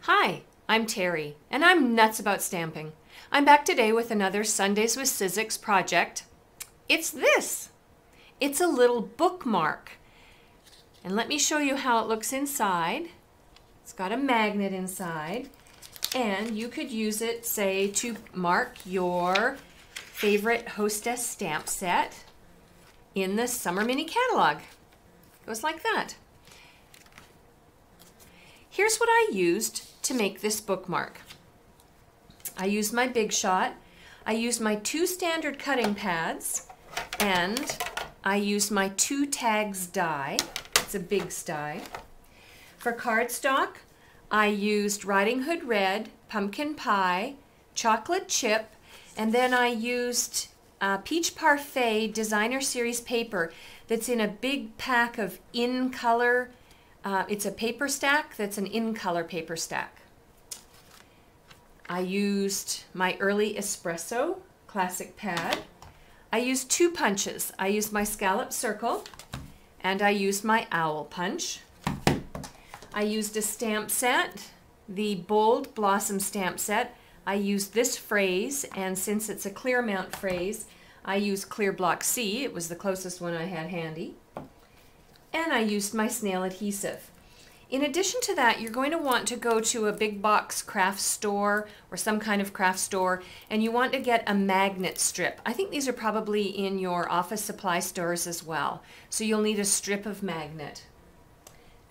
Hi, I'm Terry, and I'm nuts about stamping. I'm back today with another Sundays with Sizzix project. It's this. It's a little bookmark. And let me show you how it looks inside. It's got a magnet inside, and you could use it, say, to mark your favorite Hostess stamp set in the Summer Mini Catalog. It goes like that. Here's what I used to make this bookmark. I used my Big Shot, I used my 2 standard cutting pads, and I used my 2 tags die. It's a big die. For cardstock, I used Riding Hood Red, Pumpkin Pie, Chocolate Chip, and then I used Peach Parfait Designer Series paper that's in a big pack of in color. It's a paper stack that's an in-color paper stack. I used my Early Espresso classic pad. I used 2 punches. I used my scallop circle and I used my owl punch. I used a stamp set, the Bold Blossom stamp set. I used this phrase, and since it's a clear mount phrase, I used Clear Block C. It was the closest one I had handy. And I used my snail adhesive. In addition to that, you're going to want to go to a big box craft store or some kind of craft store, and you want to get a magnet strip. I think these are probably in your office supply stores as well. So you'll need a strip of magnet.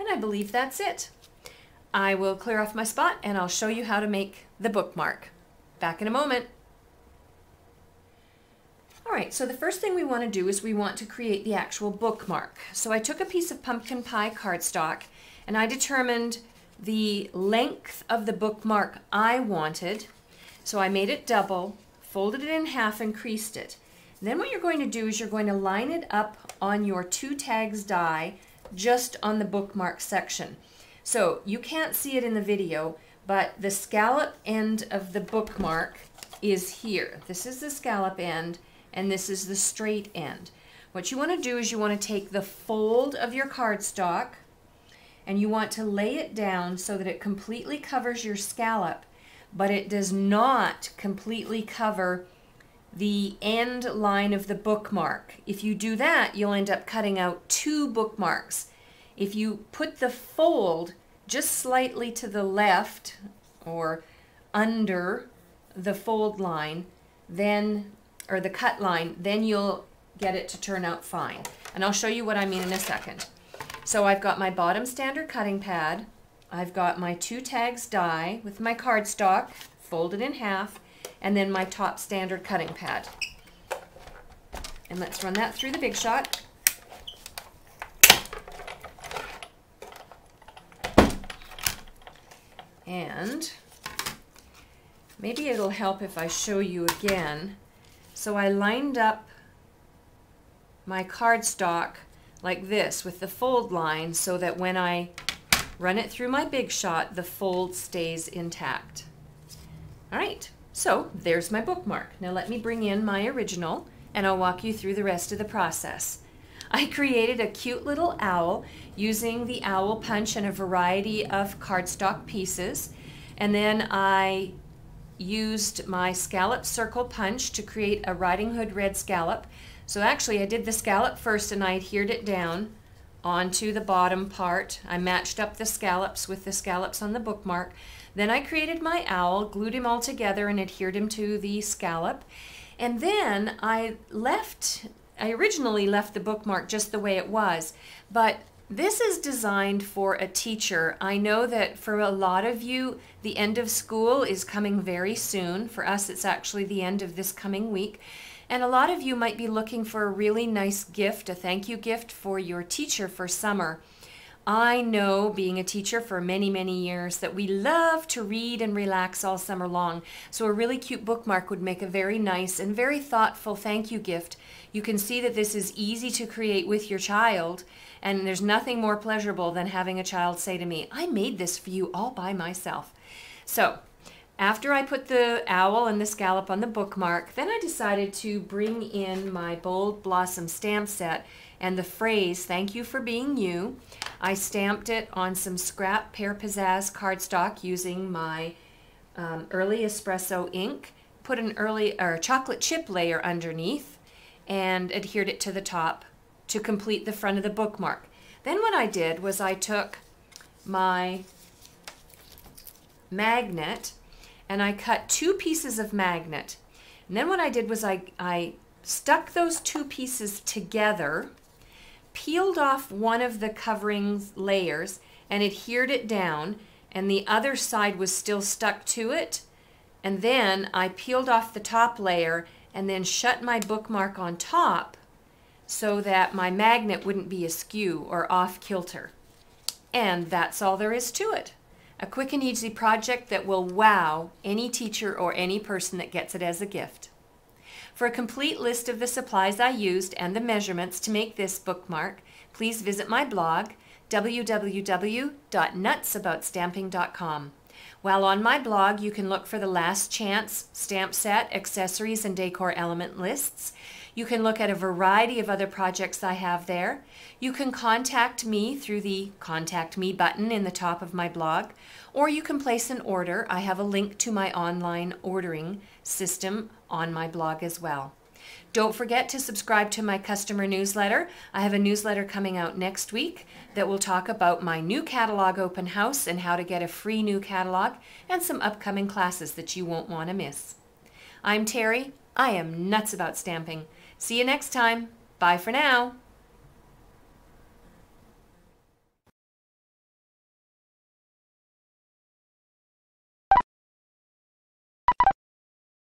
And I believe that's it. I will clear off my spot and I'll show you how to make the bookmark. Back in a moment. Alright, so the first thing we want to do is we want to create the actual bookmark. So I took a piece of pumpkin pie cardstock and I determined the length of the bookmark I wanted. So I made it double, folded it in half, and creased it. And then what you're going to do is you're going to line it up on your 2 tags die just on the bookmark section. So you can't see it in the video, but the scallop end of the bookmark is here. This is the scallop end, and this is the straight end. What you want to do is you want to take the fold of your cardstock and you want to lay it down so that it completely covers your scallop, but it does not completely cover the end line of the bookmark. If you do that, you'll end up cutting out 2 bookmarks. If you put the fold just slightly to the left or under the fold line, then or the cut line, then you'll get it to turn out fine. And I'll show you what I mean in a second. So I've got my bottom standard cutting pad, I've got my 2 tags die with my cardstock folded in half, and then my top standard cutting pad. And let's run that through the Big Shot. And maybe it'll help if I show you again. So I lined up my cardstock like this with the fold line so that when I run it through my Big Shot, the fold stays intact. All right, so there's my bookmark. Now let me bring in my original and I'll walk you through the rest of the process. I created a cute little owl using the owl punch and a variety of cardstock pieces, and then I used my scallop circle punch to create a Riding Hood Red scallop. So actually I did the scallop first and I adhered it down onto the bottom part. I matched up the scallops with the scallops on the bookmark. Then I created my owl, glued him all together and adhered him to the scallop. And then I originally left the bookmark just the way it was, but this is designed for a teacher. I know that for a lot of you, the end of school is coming very soon. For us, it's actually the end of this coming week. And a lot of you might be looking for a really nice gift, a thank you gift for your teacher for summer. I know, being a teacher for many, many years, that we love to read and relax all summer long. So a really cute bookmark would make a very nice and very thoughtful thank you gift. You can see that this is easy to create with your child, and there's nothing more pleasurable than having a child say to me, "I made this for you all by myself." So after I put the owl and the scallop on the bookmark, then I decided to bring in my Bold Blossom stamp set and the phrase, "Thank you for being you." I stamped it on some scrap Pear Pizzazz cardstock using my early espresso ink, put an chocolate chip layer underneath, and adhered it to the top to complete the front of the bookmark. Then what I did was I took my magnet and I cut 2 pieces of magnet. And then what I did was I stuck those 2 pieces together, peeled off one of the covering layers and adhered it down, and the other side was still stuck to it. And then I peeled off the top layer and then shut my bookmark on top so that my magnet wouldn't be askew or off kilter. And that's all there is to it. A quick and easy project that will wow any teacher or any person that gets it as a gift. For a complete list of the supplies I used and the measurements to make this bookmark, please visit my blog, www.nutsaboutsstamping.com. While on my blog, you can look for the last chance stamp set, accessories, and decor element lists. You can look at a variety of other projects I have there. You can contact me through the Contact Me button in the top of my blog, or you can place an order. I have a link to my online ordering system on my blog as well. Don't forget to subscribe to my customer newsletter. I have a newsletter coming out next week that will talk about my new catalog open house and how to get a free new catalog and some upcoming classes that you won't want to miss. I'm Terry. I am nuts about stamping. See you next time. Bye for now.